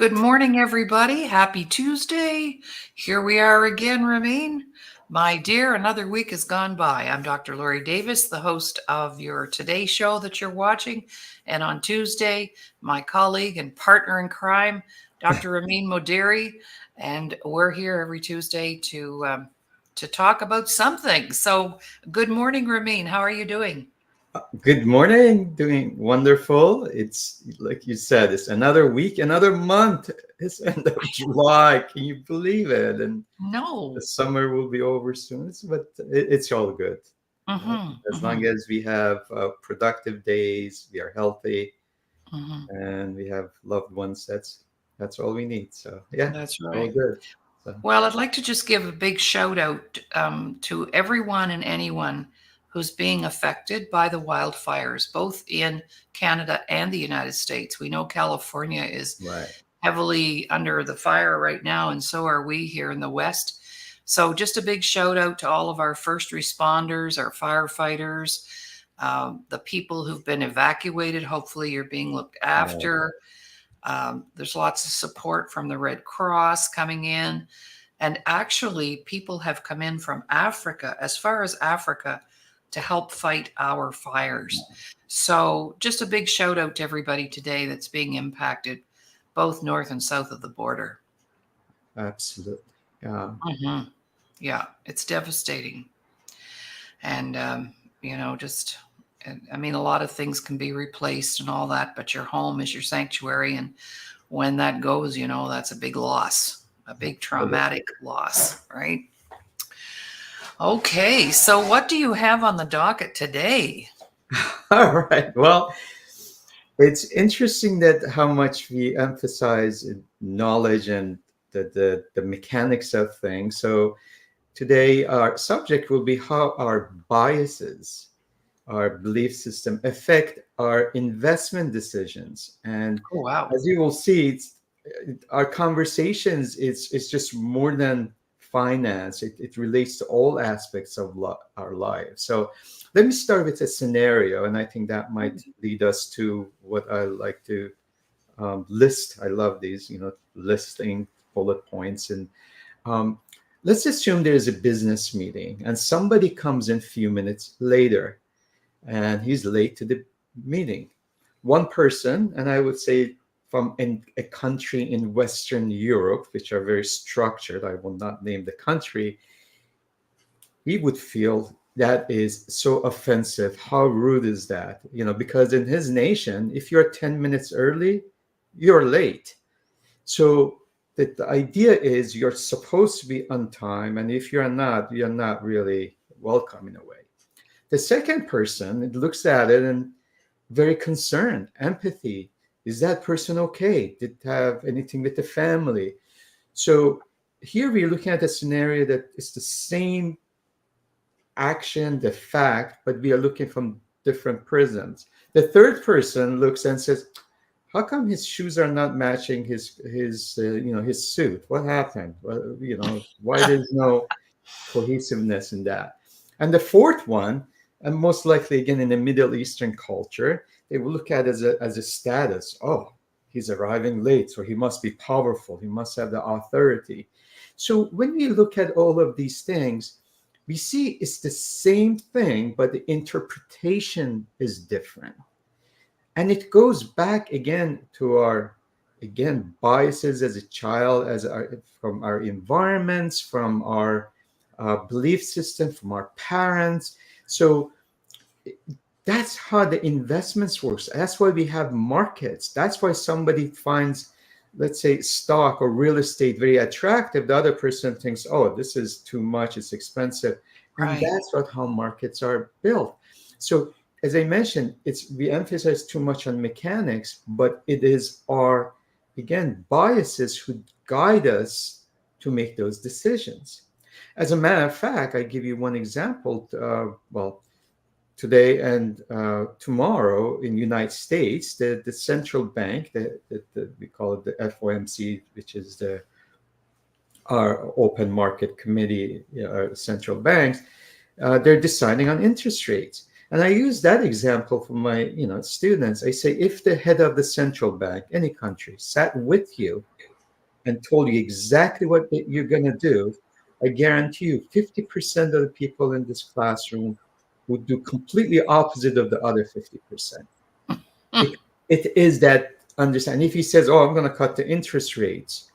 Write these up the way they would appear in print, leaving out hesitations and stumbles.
Good morning, everybody. Happy Tuesday. Here we are again, Ramin. My dear, another week has gone by. I'm Dr. Laurie Davis, the host of your Today show that you're watching. And on Tuesday, my colleague and partner in crime, Dr. Ramin Modiri. And we're here every Tuesday to talk about something. So good morning, Ramin. How are you doing? Good morning. Doing wonderful. It's like you said, it's another week, another month. It's end of July. Can you believe it? And the No. summer will be over soon. It's all good. Mm-hmm. As Mm-hmm. long as we have productive days, we are healthy, Mm-hmm. and we have loved ones. That's all we need. So yeah, That's all right. good. So, Well, I'd like to just give a big shout out to everyone and anyone who's being affected by the wildfires, both in Canada and the United States. We know California is right. heavily under the fire right now, and so are we here in the West. So, just a big shout out to all of our first responders, our firefighters, the people who've been evacuated. Hopefully, you're being looked Right. after. There's lots of support from the Red Cross coming in. And actually, people have come in from Africa, as far as Africa, to help fight our fires. So, just a big shout out to everybody today that's being impacted, both north and south of the border. Absolutely. Yeah. Hmm. Yeah, it's devastating. And, just, I mean, a lot of things can be replaced and all that, but your home is your sanctuary. And when that goes, that's a big loss, a big traumatic loss, right? Okay, so what do you have on the docket today? All right. Well, it's interesting that how much we emphasize knowledge and the mechanics of things. So today our subject will be how our biases, our belief system affect our investment decisions. And Oh, wow. as you will see, our conversations is just more than finance. It relates to all aspects of our lives. So let me start with a scenario, and I think that might lead us to what I like to list. I love these, listing bullet points. And um, let's assume there's a business meeting and somebody comes in a few minutes later and he's late to the meeting. One person, and I would say from a country in Western Europe, which are very structured, I will not name the country, he would feel that is so offensive. How rude is that? Because in his nation, if you're 10 minutes early, you're late. So the idea is you're supposed to be on time, and if you're not really welcome in a way. The second person looks at it and very concerned, empathy. Is that person okay? Did it have anything with the family? So here we're looking at a scenario that is the same action, the fact, but we are looking from different prisms. The third person looks and says, "How come his shoes are not matching his suit? What happened? Well, why there's no cohesiveness in that?" And the fourth one, and most likely again in the Middle Eastern culture, they will look at it as a status. Oh, he's arriving late, so he must be powerful. He must have the authority. So when we look at all of these things, we see it's the same thing, but the interpretation is different. And it goes back again to our biases as a child, from our environments, from our belief system, from our parents. So that's how the investments works. That's why we have markets. That's why somebody finds, let's say, stock or real estate very attractive. The other person thinks, oh, this is too much, it's expensive. And Right. that's what how markets are built. So as I mentioned, we emphasize too much on mechanics, but it is our, again, biases who guide us to make those decisions. As a matter of fact, I give you one example. Well, today and tomorrow in United States, the central bank, we call it the FOMC, which is our open market committee, central banks, they're deciding on interest rates. And I use that example for my students. I say, if the head of the central bank, any country, sat with you and told you exactly what you're going to do, I guarantee you 50% of the people in this classroom would do completely opposite of the other 50%. It, it is that understand. If he says, "Oh, I'm going to cut the interest rates,"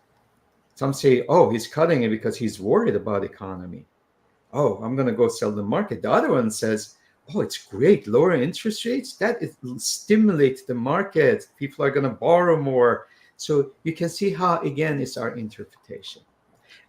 some say, "Oh, he's cutting it because he's worried about economy." Oh, I'm going to go sell the market. The other one says, "Oh, it's great, lower interest rates. That it stimulates the market. People are going to borrow more." So you can see how again it's our interpretation.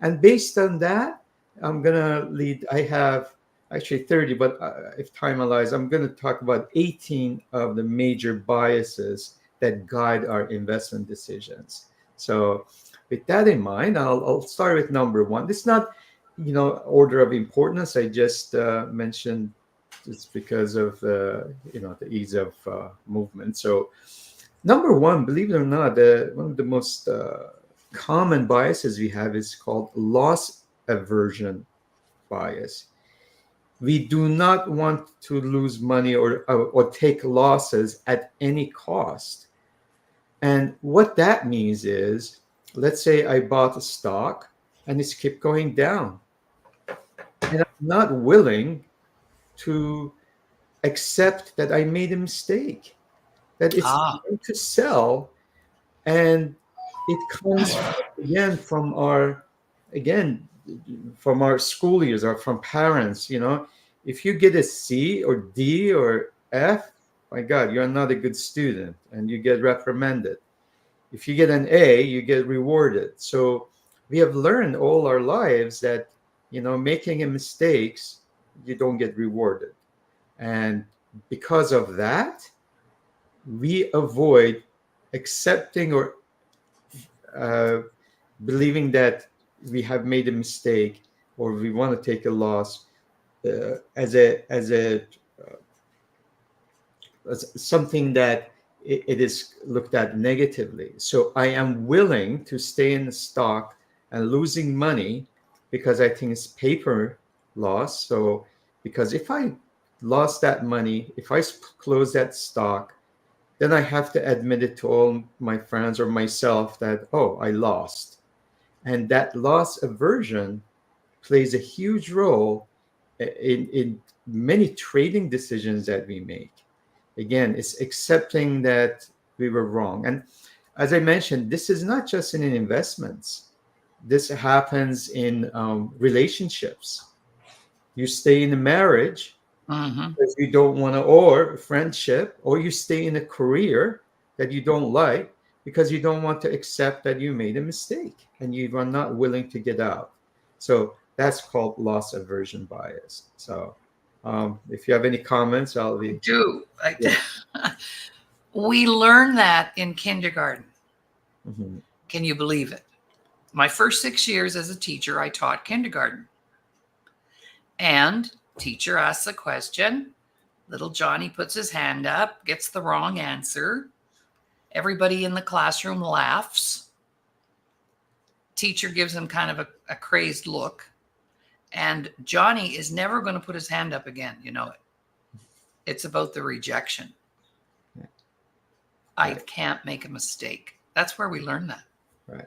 And based on that, I'm going to lead. I have actually 30, but if time allows, I'm going to talk about 18 of the major biases that guide our investment decisions. So, with that in mind, I'll start with number one. This is not, order of importance. I just mentioned it's because of the ease of movement. So, number one, believe it or not, one of the most common biases we have is called loss aversion bias. We do not want to lose money or take losses at any cost. And what that means is, let's say I bought a stock and it's kept going down, and I'm not willing to accept that I made a mistake, that it's Ah, going to sell. And it comes again again from our school years or from parents. If you get a C or D or F, my God, you're not a good student and you get reprimanded. If you get an A, you get rewarded. So we have learned all our lives that making a mistakes, you don't get rewarded. And because of that, we avoid accepting or uh, believing that we have made a mistake or we want to take a loss as something that it is looked at negatively. So I am willing to stay in the stock and losing money because I think it's paper loss. So because if I lost that money, if I close that stock, then I have to admit it to all my friends or myself that, oh, I lost. And that loss aversion plays a huge role in many trading decisions that we make. Again, it's accepting that we were wrong. And as I mentioned, this is not just in investments. This happens in relationships. You stay in a marriage mm-hmm. because you don't want to, or friendship, or you stay in a career that you don't like because you don't want to accept that you made a mistake and you are not willing to get out. So that's called loss aversion bias. So if you have any comments, I'll I be, do. yeah. We learn that in kindergarten. Mhm. Can you believe it? My first 6 years as a teacher, I taught kindergarten. And teacher asks a question. Little Johnny puts his hand up, gets the wrong answer. Everybody in the classroom laughs. Teacher gives him kind of a crazed look. And Johnny is never going to put his hand up again. You know it. It's about the rejection. I Right, can't make a mistake. That's where we learn that. right,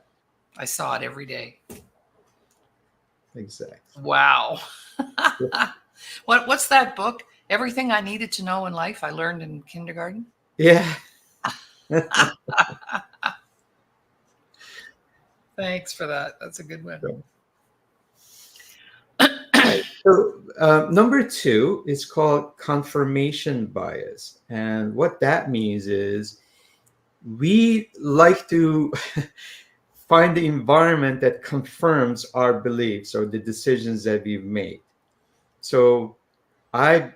I saw it every day. exactly. Wow. What's that book? Everything I needed to know in life I learned in kindergarten. Yeah. Thanks for that. That's a good one. Right. So number two is called confirmation bias. And what that means is we like to find the environment that confirms our beliefs or the decisions that we've made. So I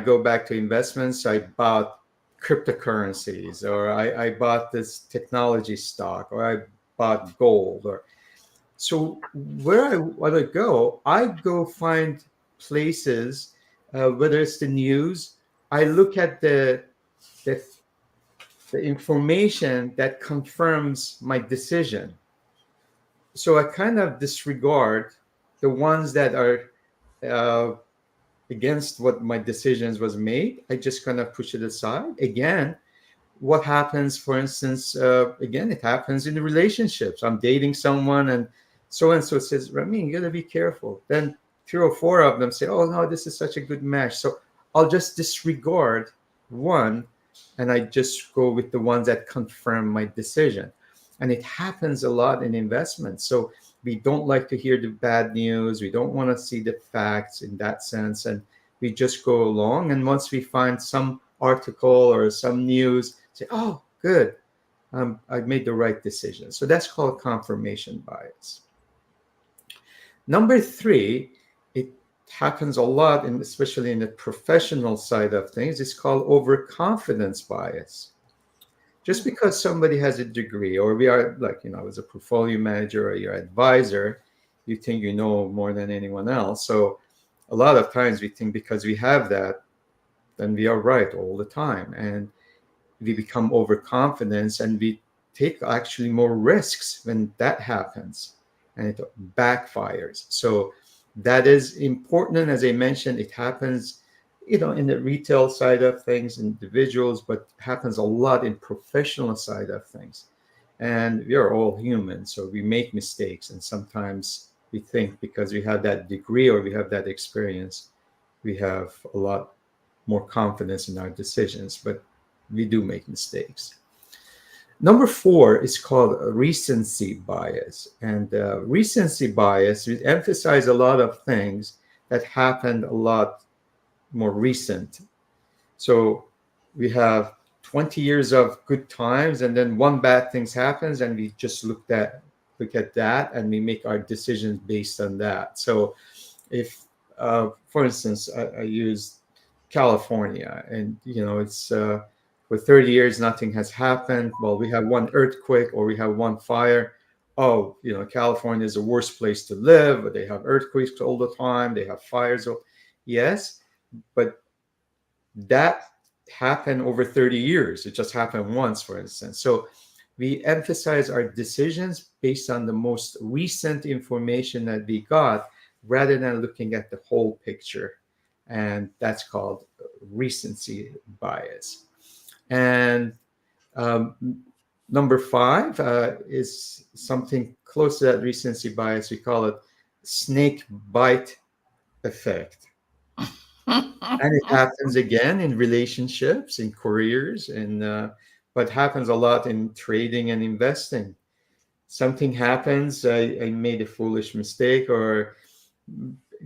go back to investments. I bought cryptocurrencies, or I bought this technology stock, or I bought gold, or so where I want to go, I go find places, whether it's the news, I look at the the information that confirms my decision. So I kind of disregard the ones that are uh, against what my decisions was made. I just kind of push it aside. Again, what happens, for instance, again, it happens in the relationships. I'm dating someone and so says, Ramin, you got to be careful. Then 3 or 4 of them say, oh, no, this is such a good match. So I'll just disregard one and I just go with the ones that confirm my decision. And it happens a lot in investments. So we don't like to hear the bad news. We don't want to see the facts in that sense. And we just go along. And once we find some article or some news, say, oh, good, I've made the right decision. So that's called confirmation bias. Number three, it happens a lot, and especially in the professional side of things, it's called overconfidence bias. Just because somebody has a degree, or we are like, as a portfolio manager or your advisor, you think you know more than anyone else. So a lot of times we think because we have that, then we are right all the time. And we become overconfident and we take actually more risks when that happens and it backfires. So that is important. And as I mentioned, it happens, in the retail side of things, individuals, but happens a lot in professional side of things. And we are all human, so we make mistakes. And sometimes we think because we have that degree or we have that experience, we have a lot more confidence in our decisions, but we do make mistakes. Number four is called recency bias. And recency bias, we emphasize a lot of things that happened a lot more recent. So we have 20 years of good times and then one bad thing happens and we just look at that and we make our decisions based on that. So if for instance, I use California, and it's for 30 years nothing has happened. Well, we have one earthquake or we have one fire. Oh, California is the worst place to live. They have earthquakes all the time. They have fires. Yes, but that happened over 30 years. It just happened once, for instance. So we emphasize our decisions based on the most recent information that we got rather than looking at the whole picture. And that's called recency bias. And um, number five is something close to that recency bias. We call it snake bite effect. And it happens again in relationships, in careers, but happens a lot in trading and investing. Something happens, I made a foolish mistake, or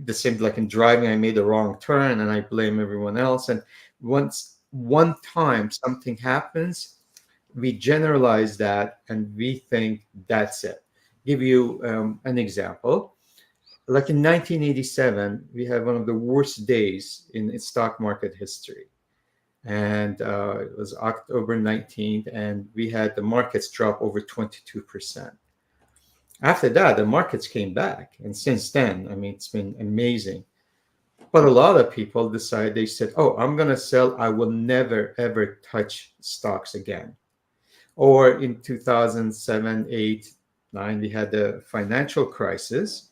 the same like in driving, I made a wrong turn and I blame everyone else. And once one time something happens, we generalize that and we think that's it. Give you an example. Like in 1987, we had one of the worst days in stock market history. And it was October 19th, and we had the markets drop over 22%. After that, the markets came back. And since then, I mean, it's been amazing. But a lot of people decide, they said, oh, I'm going to sell. I will never, ever touch stocks again. Or in 2007, 8, 9, we had the financial crisis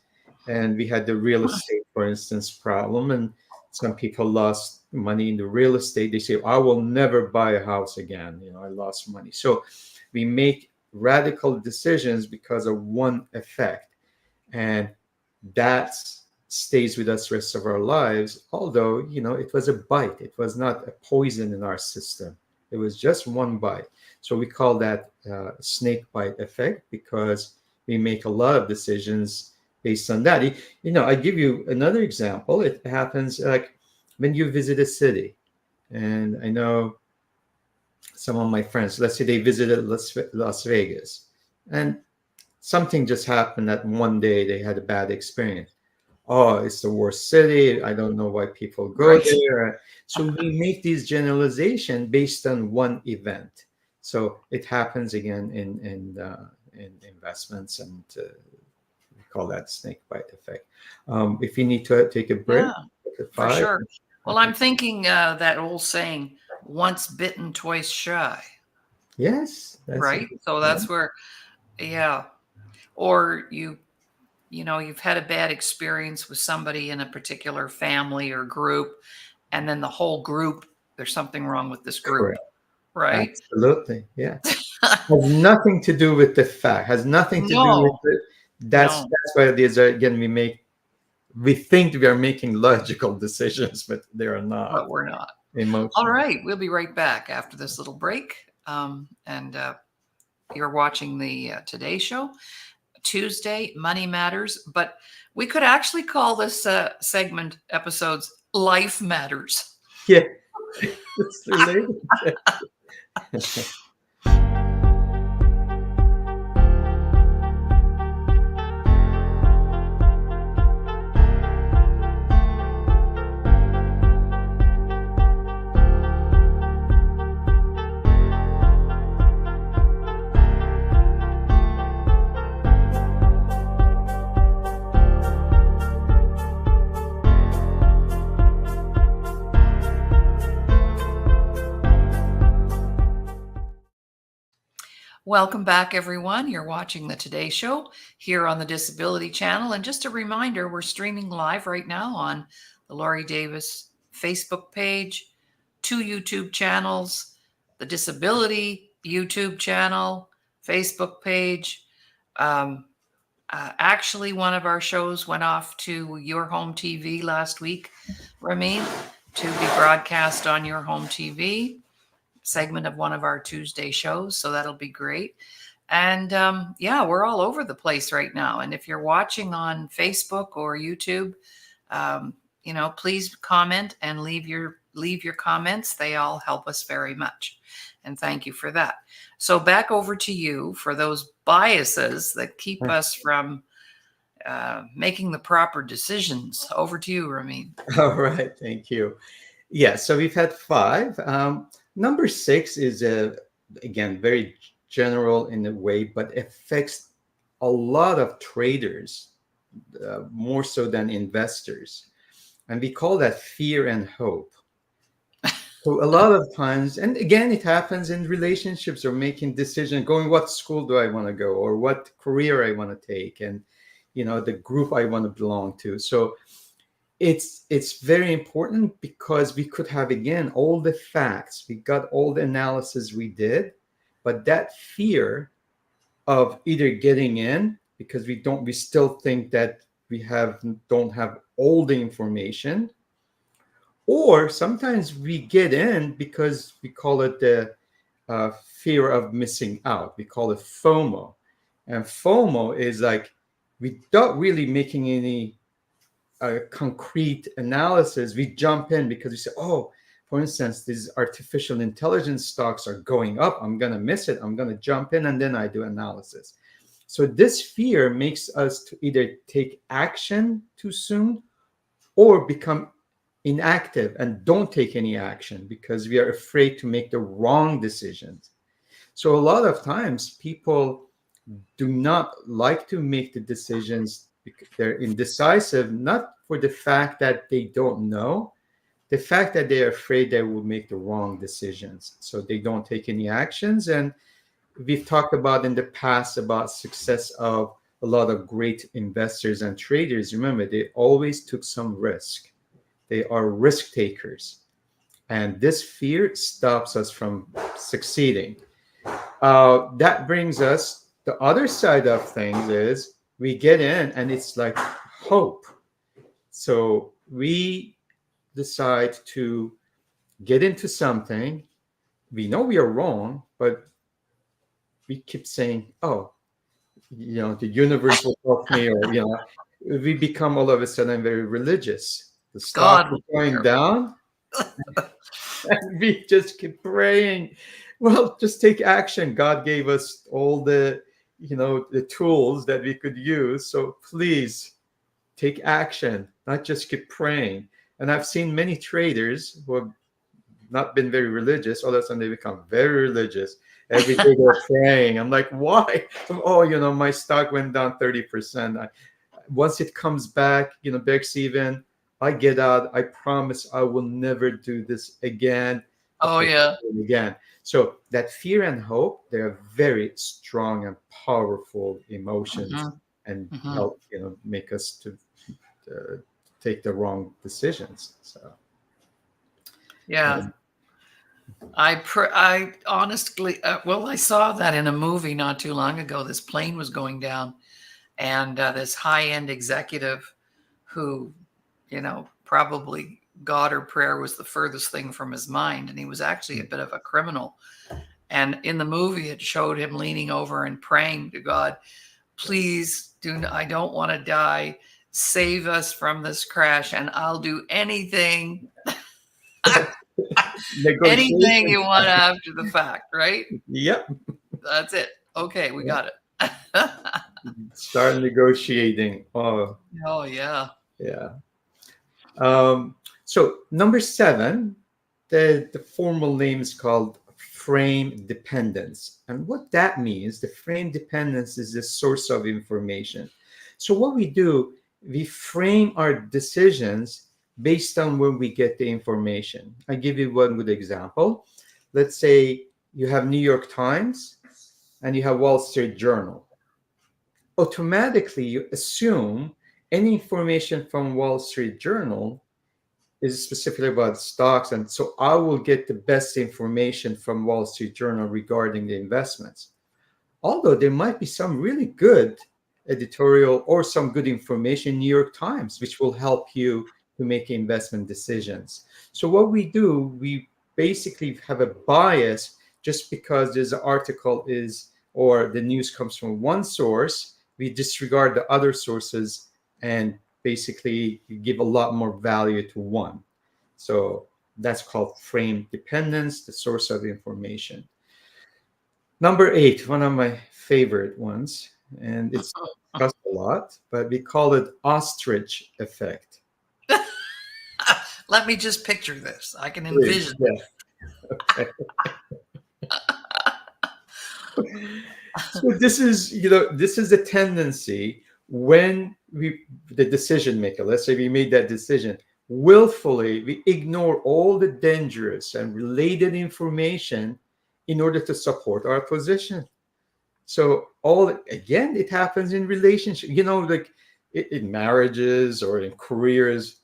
and we had the real estate, for instance, problem. And some people lost money in the real estate. They say, I will never buy a house again. I lost money. So we make radical decisions because of one effect. And that stays with us the rest of our lives. Although, it was a bite. It was not a poison in our system. It was just one bite. So we call that snake bite effect because we make a lot of decisions based on that. I give you another example. It happens like when you visit a city, and I know some of my friends, let's say they visited Las Vegas, and something just happened that one day they had a bad experience. Oh, it's the worst city. I don't know why people go Right. there. So we make these generalization based on one event. So it happens again in investments, and we call that snake bite effect. If you need to take a break, Yeah, at for 5. sure. Well, I'm thinking that old saying, once bitten, twice shy, Yes, that's a right? good So point. that's where, yeah. Or you've had a bad experience with somebody in a particular family or group, and then the whole group, there's something wrong with this group. Correct. right? Absolutely. Yeah. Has nothing to do with the fact, has nothing to do with No, it. no, That's why it is, again, we think we are making logical decisions, but they are not. but we're not. All Emotional. right, we'll be right back after this little break. And You're watching the Today Show, Tuesday, Money Matters. But we could actually call this segment episodes Life Matters. Yeah, it's related. Welcome back, everyone. You're watching the Today Show here on the Disability Channel. And just a reminder, we're streaming live right now on the Laurie Davis Facebook page, 2 YouTube channels, the Disability YouTube channel, Facebook page. Um, Actually, one of our shows went off to Your Home TV last week, Ramin, to be broadcast on Your Home TV, segment of one of our Tuesday shows. So that'll be great. And yeah, we're all over the place right now. And if you're watching on Facebook or YouTube, um, please comment and leave your comments. They all help us very much. And thank you for that. So back over to you for those biases that keep us from making the proper decisions. Over to you, Ramin. All right, thank you. Yeah, so we've had five. Number six is again very general in a way, but affects a lot of traders more so than investors, and we call that fear and hope. So a lot of times, and again, it happens in relationships or making decisions, going what school do I want to go or what career I want to take, and the group I want to belong to. So it's very important because we could have, again, all the facts, we got all the analysis we did, but that fear of either getting in because we still think that don't have all the information, or sometimes we get in because we call it the fear of missing out. We call it FOMO. And FOMO is like without really making any concrete analysis, we jump in because we say, oh, for instance, these artificial intelligence stocks are going up. I'm going to miss it. I'm going to jump in, and then I do analysis. So this fear makes us to either take action too soon or become inactive and don't take any action because we are afraid to make the wrong decisions. So a lot of times people do not like to make the decisions because they're indecisive, not for the fact that they don't know, the fact that they're afraid they will make the wrong decisions. So they don't take any actions. And we've talked about in the past about success of a lot of great investors and traders. Remember, they always took some risk. They are risk takers. And this fear stops us from succeeding. That brings us, the other side of things is we get in and it's like hope. So we decide to get into something. We know we are wrong, but we keep saying, oh, the universe will help me, or, we become all of a sudden very religious. The stock God is will take going care of it. down, and we just keep praying. Well, just take action. God gave us all the tools that we could use. So please take action, not just keep praying. And I've seen many traders who have not been very religious. All of a sudden they become very religious. Every day they're praying. I'm like, why? Oh, my stock went down 30%. Once it comes back, breaks even, I get out. I promise I will never do this again. Oh, yeah. Again. So that fear and hope, they are very strong and powerful emotions, Hmm. and Hmm. help, make us to take the wrong decisions. So Yeah. I honestly, well, I saw that in a movie not too long ago. This plane was going down, and this high-end executive who, probably God or prayer was the furthest thing from his mind, and he was actually a bit of a criminal. And in the movie, it showed him leaning over and praying to God, please I don't want to die. Save us from this crash, and I'll do anything, anything Negotiation. you want after the fact, right? Yep. That's it. Okay, we Yep. got it. Start negotiating. Oh, Oh, yeah. yeah. So number seven, the formal name is called frame dependence. And what that means, the frame dependence is the source of information. So what we do, we frame our decisions based on where we get the information. I give you one good example. Let's say you have New York Times and you have Wall Street Journal. Automatically, you assume any information from Wall Street Journal is specifically about stocks, and so I will get the best information from Wall Street Journal regarding the investments. Although there might be some really good editorial or some good information in New York Times, which will help you to make investment decisions. So what we do, we basically have a bias just because there's an article is or the news comes from one source, we disregard the other sources and basically give a lot more value to one. So that's called frame dependence, the source of information. Number eight, one of my favorite ones, and it's discussed a lot, but we call it ostrich effect. Let me just picture this. I can Please, envision. yeah, okay. So this is, this is a tendency when the decision maker, let's say we made that decision, willfully we ignore all the dangerous and related information in order to support our position. So all again, it happens in relationship, like in marriages or in careers.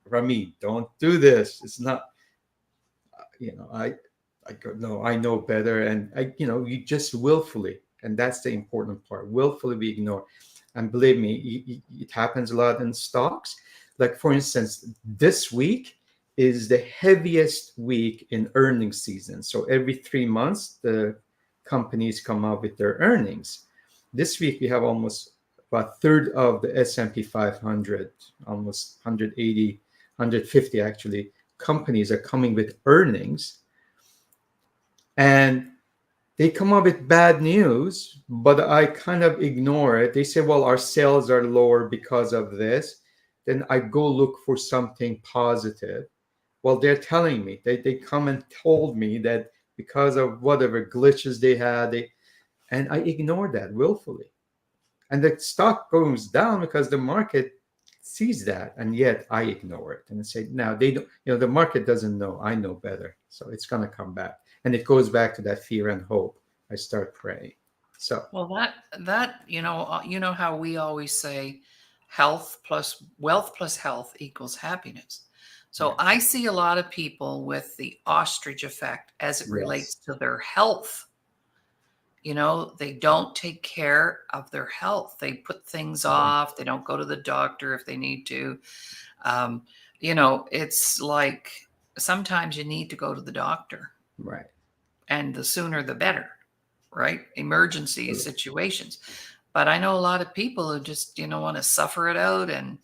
Rami, don't do this. It's not, I go, no, I know better. And you just willfully, and that's the important part. Willfully we ignore. And believe me, it happens a lot in stocks. Like for instance, this week is the heaviest week in earnings season. So every 3 months, the companies come out with their earnings. This week we have almost about a third of the S&P 500, almost 180, 150 actually, companies are coming with earnings. And they come up with bad news, but I kind of ignore it. They say, well, our sales are lower because of this. Then I go look for something positive. Well, they're telling me, they come and told me that because of whatever glitches they had, and I ignore that willfully. And the stock goes down because the market sees that, and yet I ignore it. And I say, now they don't, the market doesn't know. I know better. So it's going to come back. And it goes back to that fear and hope. I start praying. So Well, that you know how we always say, health plus wealth plus health equals happiness. So right. I see a lot of people with the ostrich effect as it relates Yes. to their health. They don't take care of their health. They put things off. They don't go to the doctor if they need to. Um, it's like sometimes you need to go to the doctor, Right. and the sooner the better, right? Emergency situations. But I know a lot of people who just, want to suffer it out, and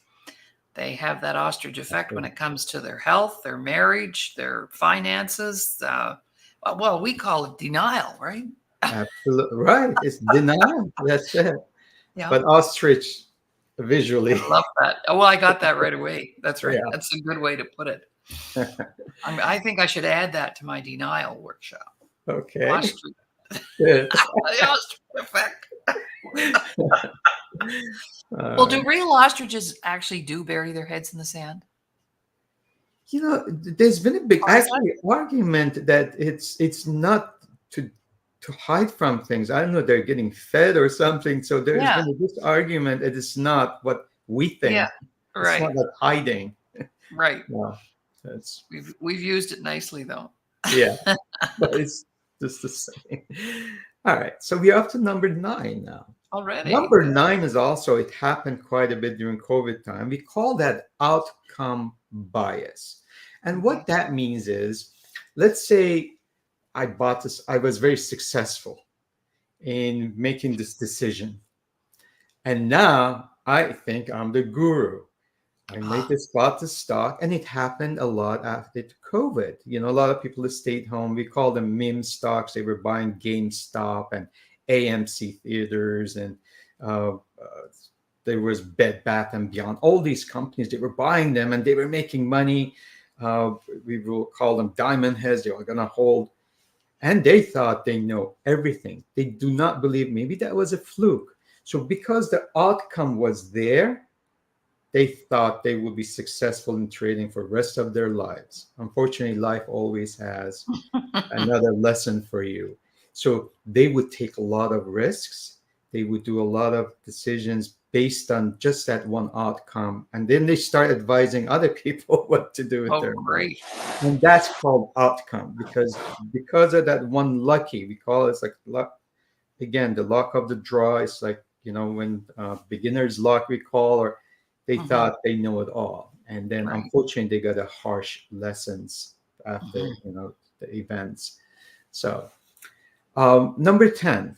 they have that ostrich effect when it comes to their health, their marriage, their finances. Well, we call it denial, right? Absolutely. Right. It's denial. That's it. Yeah. But ostrich visually. I love that. Oh, well, I got that right away. That's right. Yeah. That's a good way to put it. I think I should add that to my denial workshop. Okay. Ostrich, Good. the ostrich effect. Well, Uh, do real ostriches actually do bury their heads in the sand? there's been a big Or is that? actually argument that it's not to hide from things. I don't know, they're getting fed or something. So there's Yeah. been this argument that it's not what we Yeah. think. It's Right. not like hiding. Right. No, that's We've used it nicely though. Yeah, but it's just the same. All right, so we're up to number 9 now. Already. Number 9 is also, it happened quite a bit during COVID time. We call that outcome bias. And Mhm. what that means is, let's say I bought this, I was very successful in making this decision. And now I think I'm the guru. I made this bought the stock, and it happened a lot after COVID. A lot of people that stayed home. We call them meme stocks. They were buying GameStop and AMC theaters, and there was Bed Bath and Beyond. All these companies, they were buying them, and they were making money. We will call them diamond heads. They were going to hold, and they thought they know everything. They do not believe maybe that was a fluke. So because the outcome was there, they thought they would be successful in trading for the rest of their lives. Unfortunately, life always has another lesson for you. So they would take a lot of risks. They would do a lot of decisions based on just that one outcome. And then they start advising other people what to do with Oh, their money. great. And that's called outcome, because of that one lucky, we call it like luck. Again, the luck of the draw is like, when beginner's luck, we call, or they Hmm. thought they know it all. And then Right. unfortunately they got a harsh lessons after, Hmm. the events. So number 10,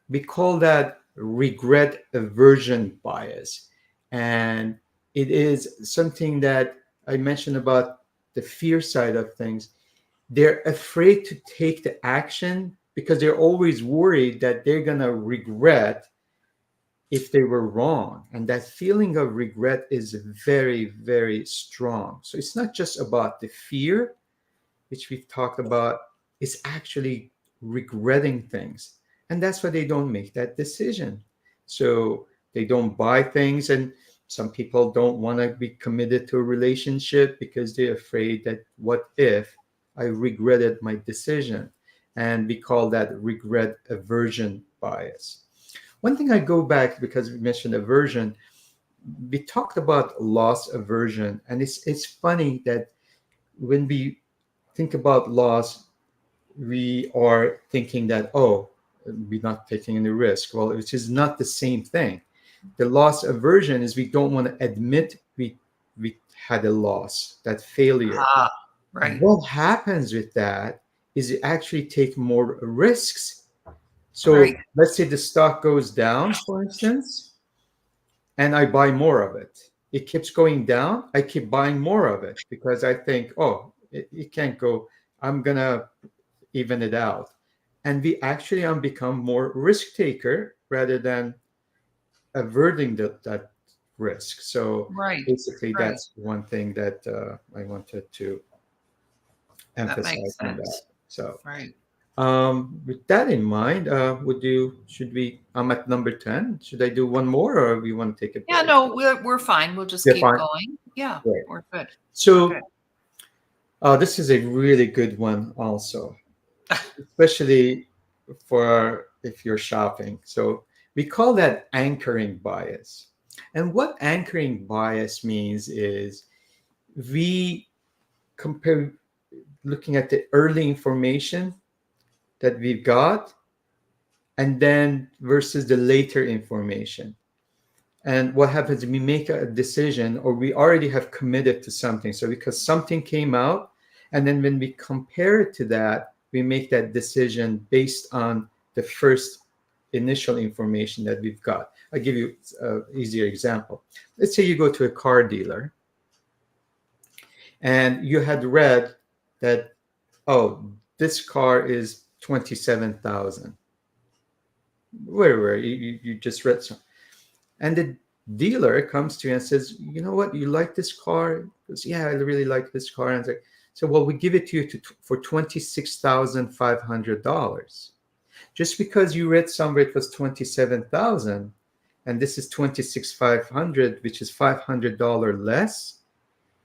we call that regret aversion bias. And it is something that I mentioned about the fear side of things. They're afraid to take the action because they're always worried that they're going to regret if they were wrong. And that feeling of regret is very, very strong. So it's not just about the fear, which we've talked about, it's actually regretting things. And that's why they don't make that decision. So they don't buy things. And some people don't want to be committed to a relationship because they're afraid that what if I regretted my decision? And we call that regret aversion bias. One thing I go back, because we mentioned aversion, we talked about loss aversion. And it's funny that when we think about loss, we are thinking that, oh, we're not taking any risk. Well, which is not the same thing. The loss aversion is we don't want to admit we had a loss, that failure. Ah, right. What happens with that is you actually take more risks. Right. So let's say the stock goes down, for instance, and I buy more of it. It keeps going down. I keep buying more of it because I think, oh, it can't go. I'm gonna even it out. And we actually become more risk taker rather than averting that risk. So Right. basically, Right. that's one thing that I wanted to That makes emphasize on that. sense. So Right. with that in mind, should we, I'm at number 10. Should I do one more or we want to take a Yeah, break? no, we're fine. We'll just Yeah, keep fine. going. Yeah, Great. we're good. We're good. So this is a really good one also, especially for if you're shopping. So we call that anchoring bias. And what anchoring bias means is we compare looking at the early information that we've got and then versus the later information. And what happens, we make a decision or we already have committed to something. So because something came out, and then when we compare it to that, we make that decision based on the first initial information that we've got. I'll give you an easier example. Let's say you go to a car dealer and you had read that, oh, this car is 27,000. Where you just read some. And the dealer comes to you and says, you know what, you like this car? He goes, yeah, I really like this car. And it's like, so well, we give it to you for $26,500. Just because you read somewhere it was 27,000 and this is 26,500, which is $500 less,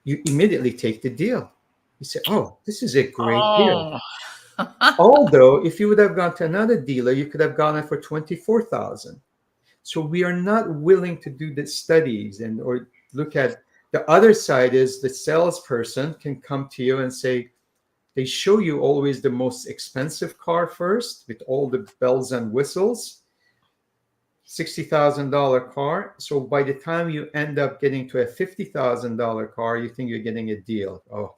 you immediately take the deal. You say, oh, this is a great deal. Oh. Although if you would have gone to another dealer, you could have gone it for 24,000. So we are not willing to do the studies and or look at the other side is the salesperson can come to you and say, they show you always the most expensive car first with all the bells and whistles, $60,000 car. So by the time you end up getting to a $50,000 car, you think you're getting a deal. Oh,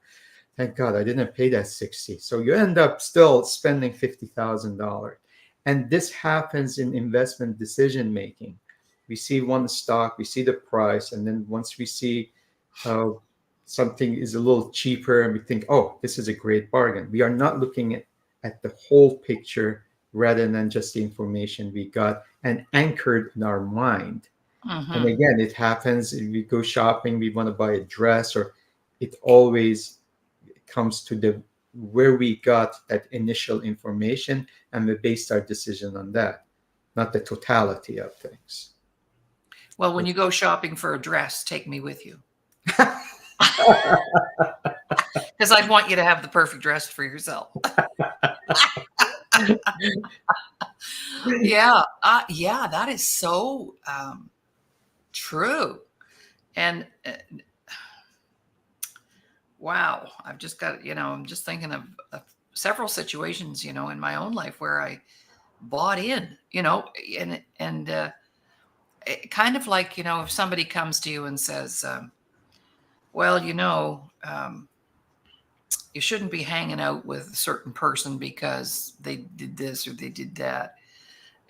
thank God I didn't pay that 60. So you end up still spending $50,000. And this happens in investment decision making. We see one stock, we see the price, and then once we see uh, something is a little cheaper, and we think, oh, this is a great bargain. We are not looking at the whole picture rather than just the information we got and anchored in our mind. And Mm-hmm. again, it happens if we go shopping, we want to buy a dress, or it always comes to the where we got that initial information, and we based our decision on that, not the totality of things. Well, when you go shopping for a dress, take me with you. Because I'd want you to have the perfect dress for yourself. Yeah, yeah, that is so true. And wow, I've just got, I'm just thinking of several situations, in my own life where I bought in, and kind of like, if somebody comes to you and says, well, you shouldn't be hanging out with a certain person because they did this or they did that.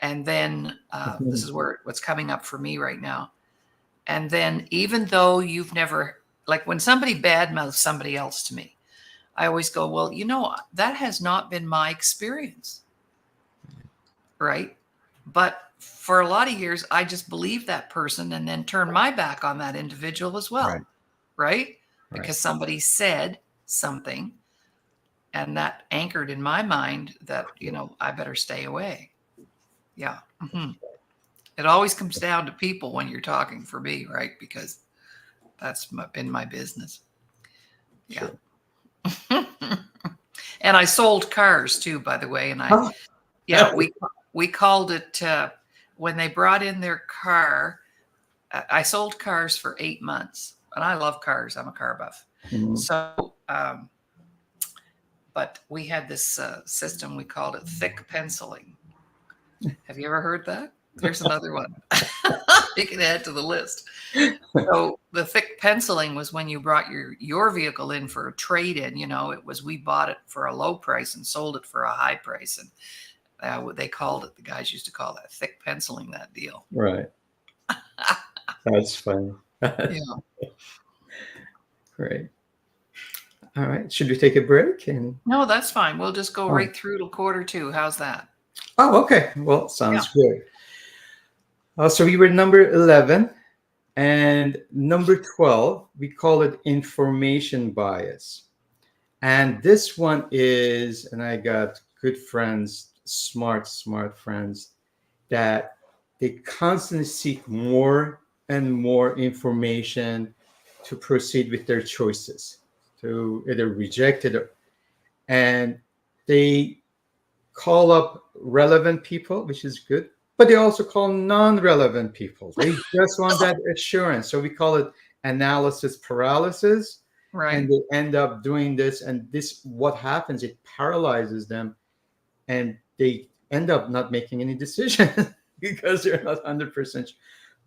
And then this is what's coming up for me right now. And then even though you've never, like when somebody badmouths somebody else to me, I always go, well, that has not been my experience. Right. But for a lot of years, I just believed that person and then turned my back on that individual as Right, well. Right. right. Because somebody said something and that anchored in my mind that, I better stay away. Yeah. Hmm. It always comes down to people when you're talking for me, right? Because that's been my business. Yeah. Sure. And I sold cars too, by the way. And Oh, yeah, we called it when they brought in their car. I sold cars for 8 months, and I love cars. I'm a car buff. mhm. So, but we had this system. We called it thick penciling. Have you ever heard that? There's another one. You can add to the list. So the thick penciling was when you brought your vehicle in for a trade-in. It was we bought it for a low price and sold it for a high price, and they called it. The guys used to call that thick penciling that deal. Right. That's funny. Yeah. Great. All right. Should we take a break? And No, that's fine. We'll just go oh, right through to 1:45. How's that? okay. Well, Yeah. sounds good. So we were number 11, and number 12. We call it information bias. And this one is, and I got good friends, smart friends, that they constantly seek more and more information to proceed with their choices, to either reject it, and they call up relevant people, which is good, but they also call non-relevant people. They just want that assurance. So we call it analysis paralysis, and Right. they end up doing this. And this, what happens? It paralyzes them, and they end up not making any decision because they're not 100%.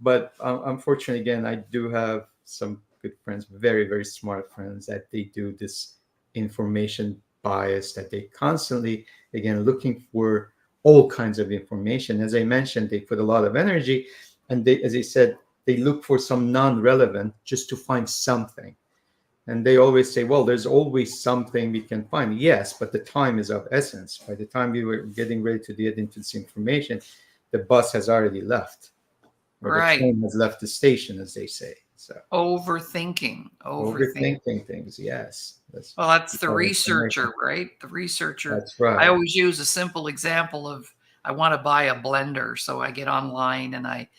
But unfortunately, again, I do have some good friends, very, very smart friends, that they do this information bias, that they constantly, again, looking for all kinds of information. As I mentioned, they put a lot of energy, and they, as I said, they look for some non-relevant just to find something. And they always say, well, there's always something we can find. Yes, but the time is of essence. By the time we were getting ready to get into this information, the bus has already left, or the Right. train has left the station, as they say. So Overthinking. overthinking things, yes. Well, that's We the call it information. researcher, right? The researcher. That's I right. always use a simple example of I want to buy a blender, so I get online and I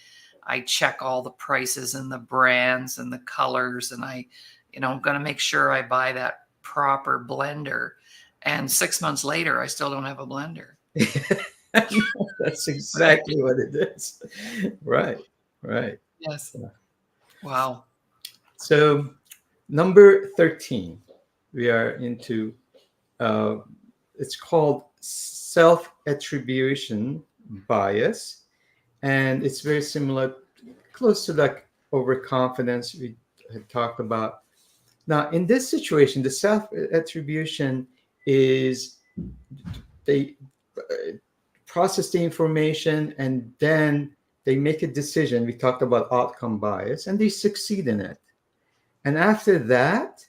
check all the prices and the brands and the colors, and I'm going to make sure I buy that proper blender. And 6 months later, I still don't have a blender. That's Right? exactly what it is. Right, right. Yes. Wow. So, number 13, we are into uh, it's called self attribution bias, and it's very similar, close to like overconfidence we had talked about. Now, in this situation, the self attribution is they process the information and then they make a decision. We talked about outcome bias, and they succeed in it. And after that,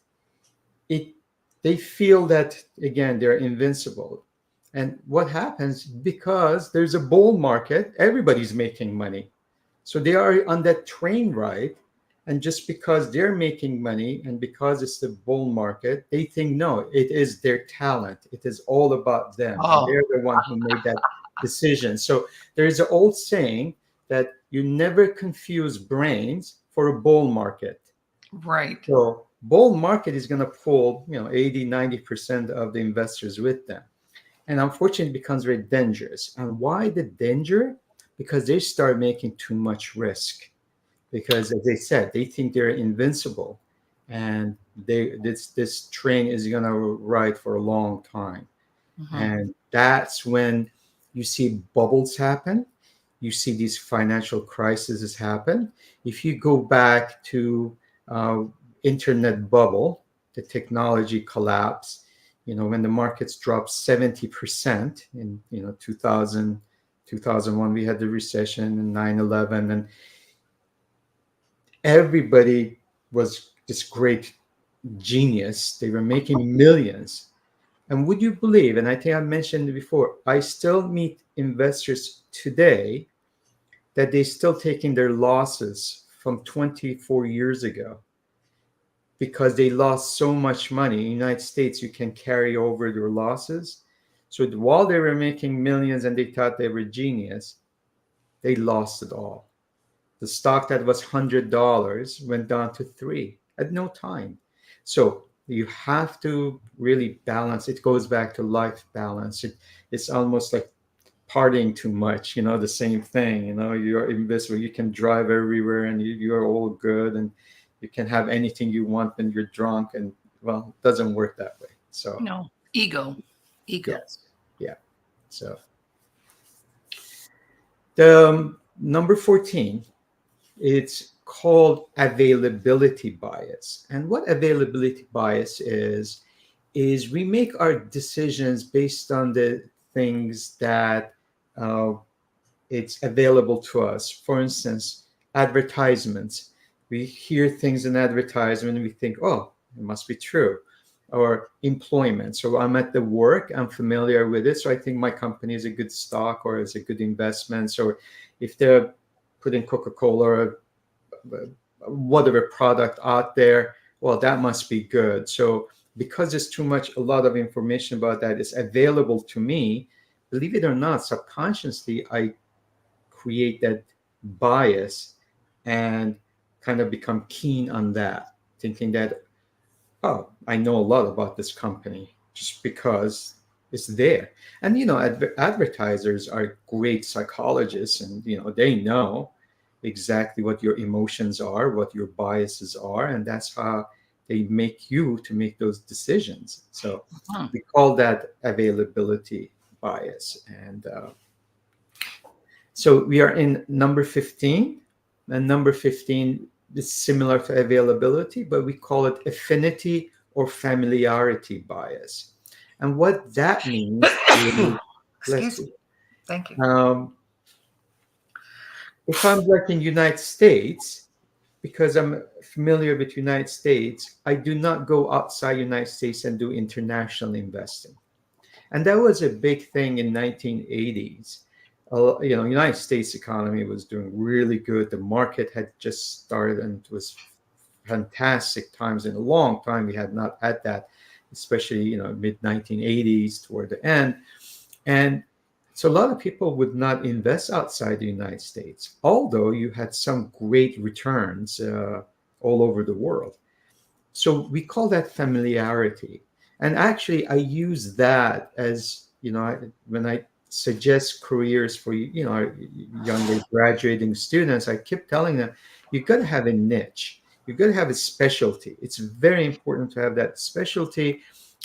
it they feel that again they're invincible. And what happens, because there's a bull market, everybody's making money, so they are on that train ride. And just because they're making money and because it's the bull market, they think no, it is their talent, it is all about them, and Oh, they're the one who made that decision. So there's an old saying that you never confuse brains for a bull market. right. So bull market is going to pull, 80, 90% of the investors with them. And unfortunately, it becomes very dangerous. And why the danger? Because they start making too much risk. Because as they said, they think they're invincible, and this train is going to ride for a long time. Mhm. And that's when you see bubbles happen. You see these financial crises happen. If you go back to uh, internet bubble, the technology collapse, when the markets dropped 70% in 2000, 2001, we had the recession and 9/11, and everybody was this great genius. They were making millions. And would you believe, and I think I mentioned it before, I still meet investors today that they still taking their losses from 24 years ago because they lost so much money. In the United States, you can carry over your losses. So while they were making millions and they thought they were genius, they lost it all. The stock that was $100 went down to three at no time. So you have to really balance. It goes back to life balance. It's almost like partying too much, the same thing. You're invisible. You can drive everywhere and you're all good, and you can have anything you want when you're drunk. And well, it doesn't work that way. So, No, ego. yes. Yeah. So, the number 14, it's called availability bias. And what availability bias is we make our decisions based on the things that uh, it's available to us. For instance, advertisements. We hear things in advertisement and we think, oh, it must be true. Or employment. So I'm at the work, I'm familiar with it. So I think my company is a good stock or is a good investment. So if they're putting Coca-Cola or whatever product out there, well, that must be good. So because there's too much, a lot of information about that is available to me, believe it or not, subconsciously, I create that bias and kind of become keen on that, thinking that, oh, I know a lot about this company just because it's there. And, advertisers are great psychologists, and, they know exactly what your emotions are, what your biases are, and that's how they make you to make those decisions. So Mhm. we call that availability bias. And so we are in number 15, and number 15 is similar to availability, but we call it affinity or familiarity bias. And what that means is, bless Excuse you, me. Thank you. um, if I'm like in United States, because I'm familiar with United States, I do not go outside United States and do international investing. And that was a big thing in 1980s. United States economy was doing really good. The market had just started and it was fantastic times. In a long time we had not had that, especially mid 1980s toward the end. And so a lot of people would not invest outside the United States, although you had some great returns all over the world. So we call that familiarity. And actually, I use that as, when I suggest careers for, our younger graduating students, I keep telling them, you've got to have a niche. You've got to have a specialty. It's very important to have that specialty.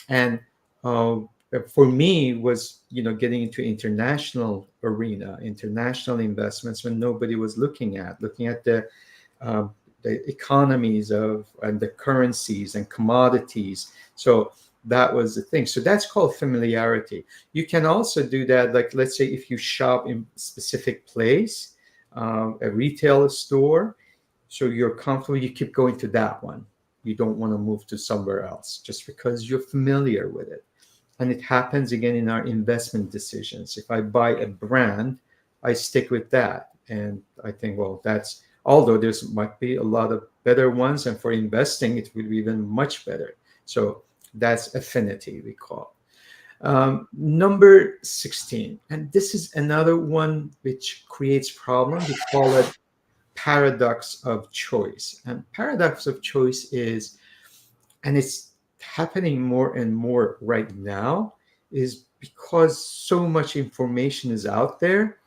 And uh, for me was, getting into international arena, international investments when nobody was looking at um, the economies of and the currencies and commodities. So that was the thing. So that's called familiarity. You can also do that, like let's say if you shop in specific place, a retail store, so you're comfortable, you keep going to that one. You don't want to move to somewhere else just because you're familiar with it. And it happens again in our investment decisions. If I buy a brand, I stick with that. And I think, well, that's, although there's might be a lot of better ones, and for investing, it will be even much better. So that's affinity, we call. Number 16, and this is another one which creates problem. We call it paradox of choice. And paradox of choice is, and it's happening more and more right now, is because so much information is out there,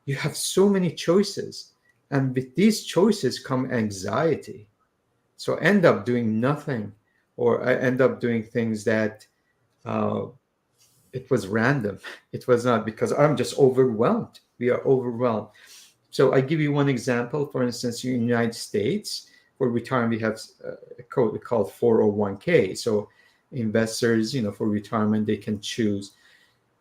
you have so many choices, and with these choices come anxiety. So end up doing nothing, or I end up doing things that uh, it was random. It was not, because I'm just overwhelmed. We are overwhelmed. So I give you one example. For instance, in the United States, for retirement, we have a code called 401k. So investors, for retirement, they can choose.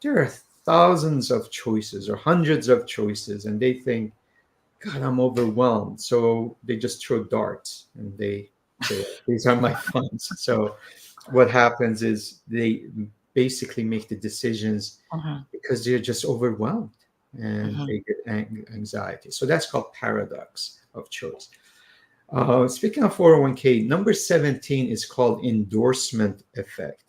There are thousands of choices or hundreds of choices, and they think, God, I'm overwhelmed. So they just throw darts and they say, these are my funds. So what happens is they basically make the decisions Mhm, because they're just overwhelmed, and mhm. they get anxiety. So that's called paradox of choice. Speaking of 401k, number 17 is called endorsement effect.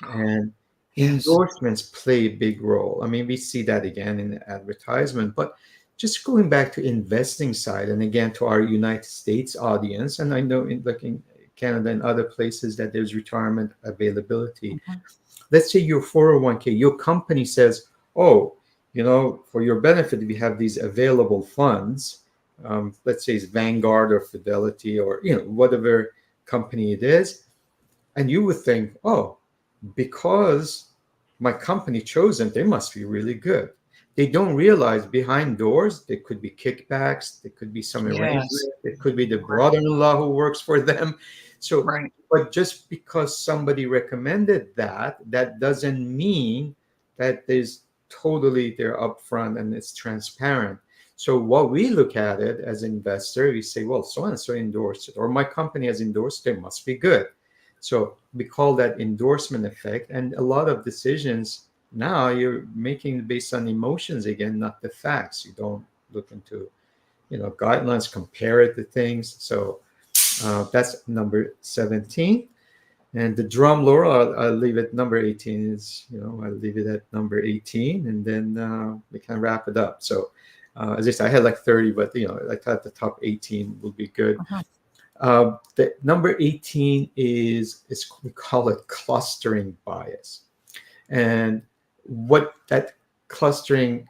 Oh, And yes. endorsements play a big role. I mean, we see that again in the advertisement, but just going back to investing side, and again to our United States audience, and I know in like in Canada and other places that there's retirement availability. Mhm, Let's say your 401k, your company says, oh, for your benefit, we have these available funds. Let's say it's Vanguard or Fidelity or, whatever company it is. And you would think, oh, because my company chose them, they must be really good. They don't realize behind doors, there could be kickbacks, there could be some yes. arrangement, there could be the Right. brother in law who works for them. So, Right. but just because somebody recommended that, that doesn't mean that there's totally they're upfront and it's transparent. So, what we look at it as an investor, we say, well, so and so endorsed it, or my company has endorsed it, must be good. So we call that endorsement effect. And a lot of decisions now you're making based on emotions again, not the facts. You don't look into, guidelines, compare it to things. So that's number 17. And the drum roll, I'll leave it number 18 is, I'll leave it at number 18, and then we can wrap it up. So as I said, I had like 30, but, I thought the top 18 will be good. Mhm. The number 18 is we call it clustering bias. And what that clustering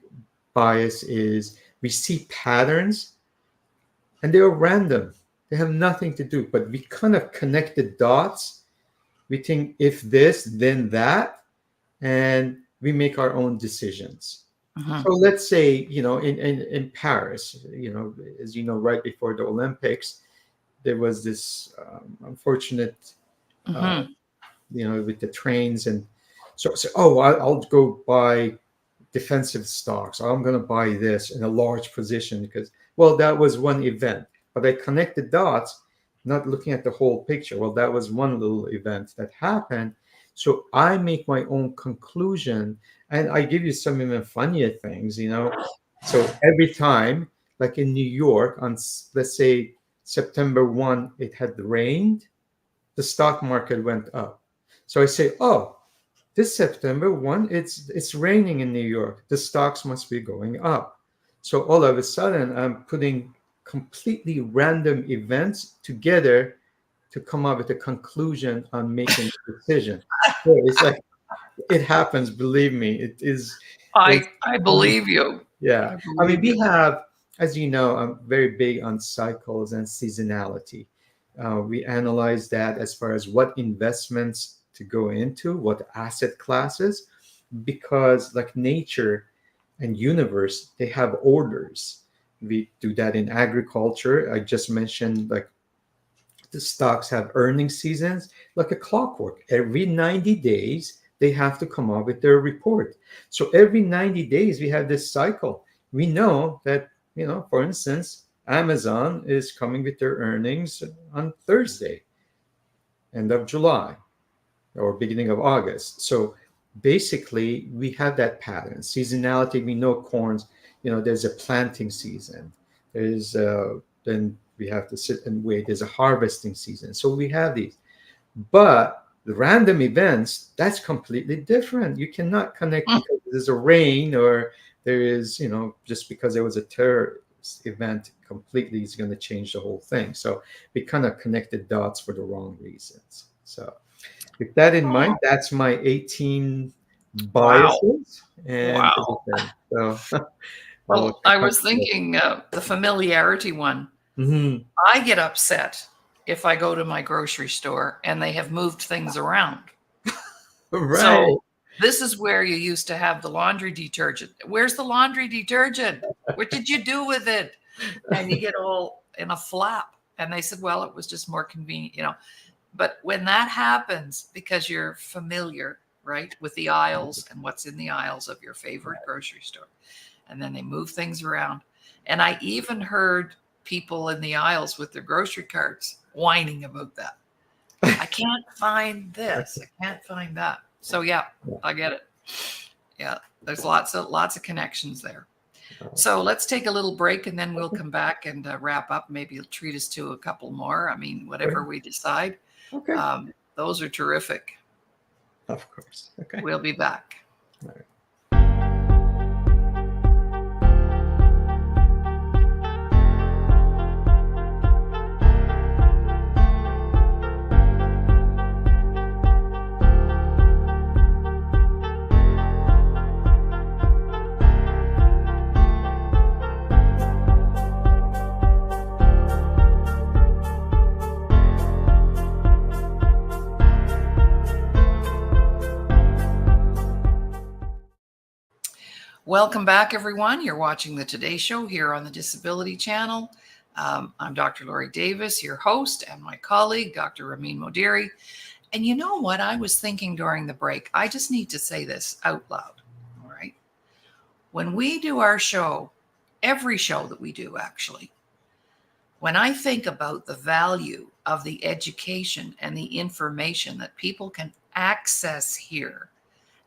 bias is, we see patterns and they're random. They have nothing to do, but we kind of connect the dots. We think if this, then that, and we make our own decisions. So Mhm, let's say, in Paris, as you know, right before the Olympics, there was this unfortunate, uh, mhm. with the trains, and so oh, I'll go buy defensive stocks. I'm going to buy this in a large position because, well, that was one event, but I connected dots, not looking at the whole picture. Well, that was one little event that happened. So I make my own conclusion, and I give you some even funnier things, So every time, like in New York, on let's say September 1, it had rained, the stock market went up. So I say, oh, this September 1, it's raining in New York. The stocks must be going up. So all of a sudden, I'm putting completely random events together to come up with a conclusion on making a decision. So it's like it happens. Believe me, it is. It's I believe you. yeah. I I mean, believe we you. have, as you know, I'm very big on cycles and seasonality. We analyze that as far as what investments to go into, what asset classes, because like nature and universe, they have orders. We do that in agriculture. I just mentioned like the stocks have earning seasons, like a clockwork. Every 90 days, they have to come up with their report. So every 90 days, we have this cycle. We know that, for instance, Amazon is coming with their earnings on Thursday, end of July or beginning of August. So basically, we have that pattern. Seasonality, we know corns, there's a planting season. There's then we have to sit and wait. There's a harvesting season. So we have these. But the random events, that's completely different. You cannot connect because there's a rain or there is, just because there was a terrorist event completely is going to change the whole thing. So we kind of connected dots for the wrong reasons. So with that in mind, that's my 18 biases and Wow. everything. So Well, I was thinking the familiarity one. Mhm. I get upset if I go to my grocery store and they have moved things around. Right. So this is where you used to have the laundry detergent. Where's the laundry detergent? What did you do with it? And you get all in a flap. And they said, well, it was just more convenient, But when that happens, because you're familiar, right, with the aisles and what's in the aisles of your favorite grocery store, and then they move things around. And I even heard people in the aisles with their grocery carts whining about that. I can't find this. I can't find that. So yeah, I get it. Yeah, there's lots of connections there. So let's take a little break and then we'll come back and wrap up. Maybe you'll treat us to a couple more. I mean, whatever we decide. Okay. Those are terrific. Of course. Okay. We'll be back. All right. Welcome back, everyone. You're watching the Today Show here on the Disability Channel. I'm Dr. Laurie Davis, your host, and my colleague, Dr. Ramin Modiri. And you know what? I was thinking during the break, I just need to say this out loud, all right? When we do our show, every show that we do, actually, when I think about the value of the education and the information that people can access here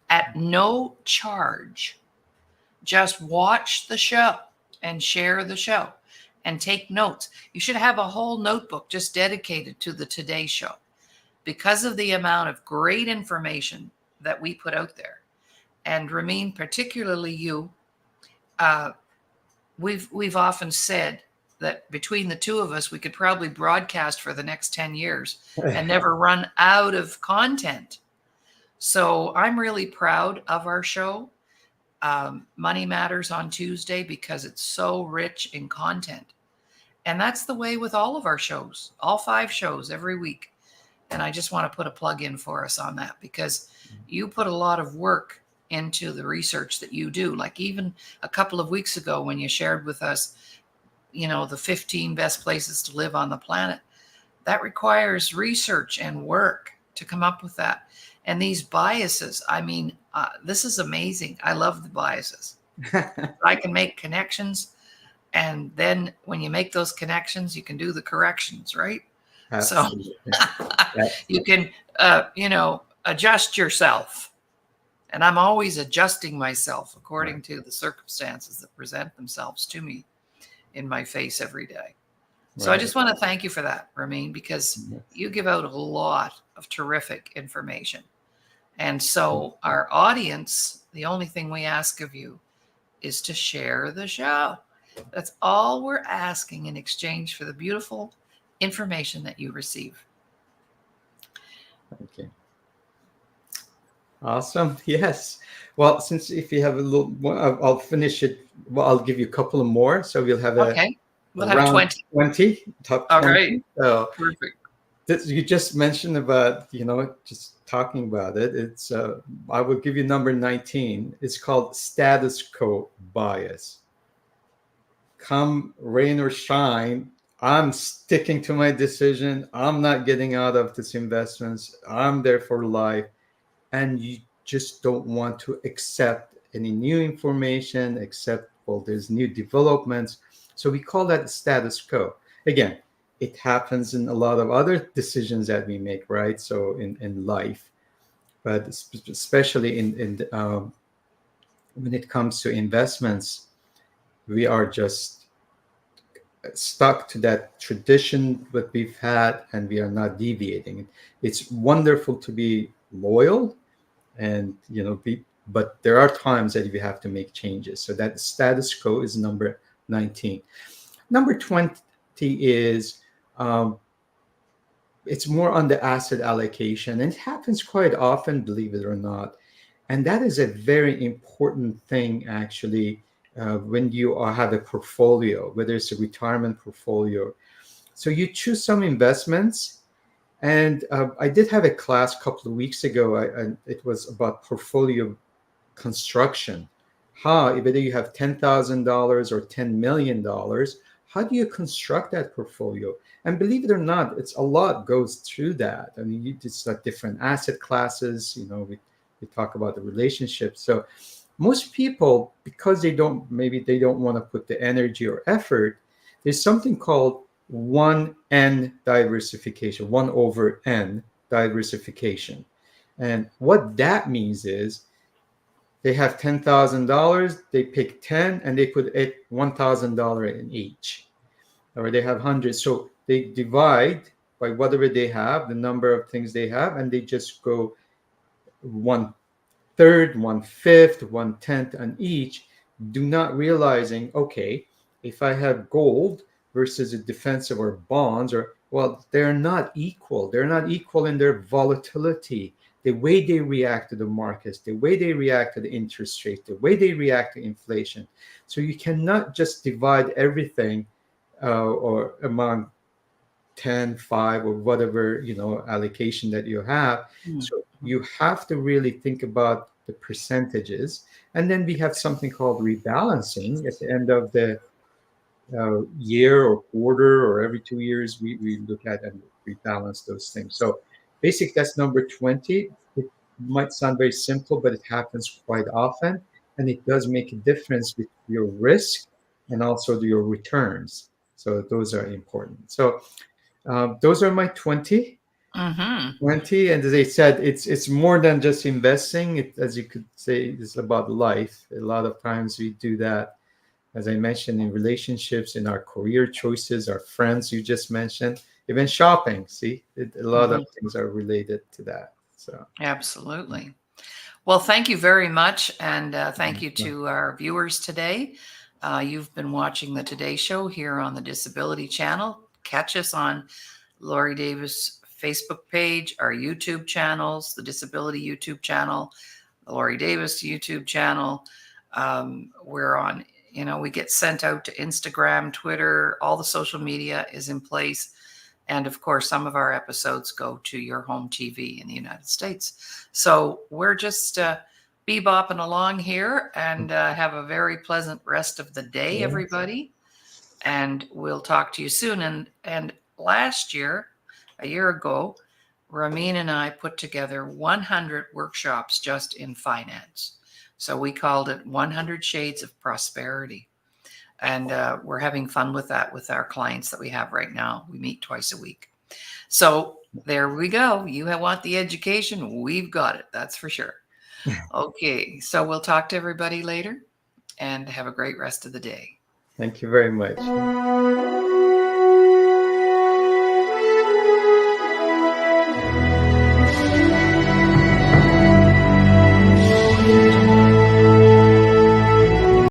at no charge, just watch the show and share the show and take notes. You should have a whole notebook just dedicated to the Today Show because of the amount of great information that we put out there. And Ramin, particularly you, we've often said that between the two of us, we could probably broadcast for the next 10 years and never run out of content. So I'm really proud of our show. Money Matters on Tuesday because it's so rich in content. And that's the way with all of our shows, all 5 shows every week. And I just want to put a plug in for us on that because you put a lot of work into the research that you do. Like even a couple of weeks ago when you shared with us, the 15 best places to live on the planet, that requires research and work to come up with that. And these biases, I mean, this is amazing. I love the biases. I can make connections. And then when you make those connections, you can do the corrections, right? Absolutely. So you can, adjust yourself. And I'm always adjusting myself according to the circumstances that present themselves to me in my face every day. So I just want to thank you for that, Ramin, because you give out a lot of terrific information. And so our audience, the only thing we ask of you is to share the show. That's all we're asking in exchange for the beautiful information that you receive. Okay. Awesome. Yes. Well, since if you have a little more, I'll finish it. Well, I'll give you a couple of more. So we'll have Okay. We'll have 20. 20, top 20. All right. So, Perfect. You just mentioned about, just talking about it. It's I will give you number 19. It's called status quo bias. Come rain or shine, I'm sticking to my decision. I'm not getting out of this investments. I'm there for life. And you just don't want to accept any new information, except, well, there's new developments. So we call that status quo. Again, it happens in a lot of other decisions that we make, right? So in life, but especially when it comes to investments, we are just stuck to that tradition that we've had, and we are not deviating. It's wonderful to be loyal and be, but there are times that you have to make changes. So that status quo is number 19. Number 20 is um, it's more on the asset allocation, and it happens quite often, believe it or not. And that is a very important thing, actually, when you have a portfolio, whether it's a retirement portfolio. So you choose some investments. And I did have a class a couple of weeks ago, and it was about portfolio construction. How, whether you have $10,000 or $10 million, how do you construct that portfolio? And believe it or not, it's a lot goes through that. I mean, it's like different asset classes. We talk about the relationship. So most people, because maybe they don't want to put the energy or effort, there's something called 1N diversification, 1/n diversification. And what that means is they have $10,000, they pick 10 and they put $1,000 in each. Or they have hundreds. So they divide by whatever they have, the number of things they have, and they just go 1/3, 1/5, 1/10 on each, do not realizing, okay, if I have gold versus a defensive or bonds, or, well, they're not equal. They're not equal in their volatility, the way they react to the markets, the way they react to the interest rate, the way they react to inflation. So you cannot just divide everything or among 10, 5, or whatever allocation that you have. Mm. So you have to really think about the percentages. And then we have something called rebalancing at the end of the year or quarter, or every 2 years we look at and rebalance those things. So basic, that's number 20. It might sound very simple, but it happens quite often, and it does make a difference with your risk and also your returns. So those are important. So those are my 20. Mm-hmm. 20, and as I said, it's more than just investing. As you could say, it's about life. A lot of times we do that, as I mentioned, in relationships, in our career choices, our friends you just mentioned, even shopping. See, a lot Mm-hmm. of things are related to that. So Absolutely. Well, thank you very much. And thank you to our viewers today. You've been watching the Today Show here on the Disability Channel. Catch us on Laurie Davis Facebook page, our YouTube channels, the Disability YouTube channel, the Laurie Davis YouTube channel. We're on, we get sent out to Instagram, Twitter, all the social media is in place. And of course, some of our episodes go to your home TV in the United States. So we're just bebopping along here, and have a very pleasant rest of the day, yeah. everybody. And we'll talk to you soon. And last year, a year ago, Ramin and I put together 100 workshops just in finance. So we called it 100 Shades of Prosperity. And we're having fun with that with our clients that we have right now. We meet twice a week. So there we go. You want the education? We've got it. That's for sure. Okay. So we'll talk to everybody later, and have a great rest of the day. Thank you very much.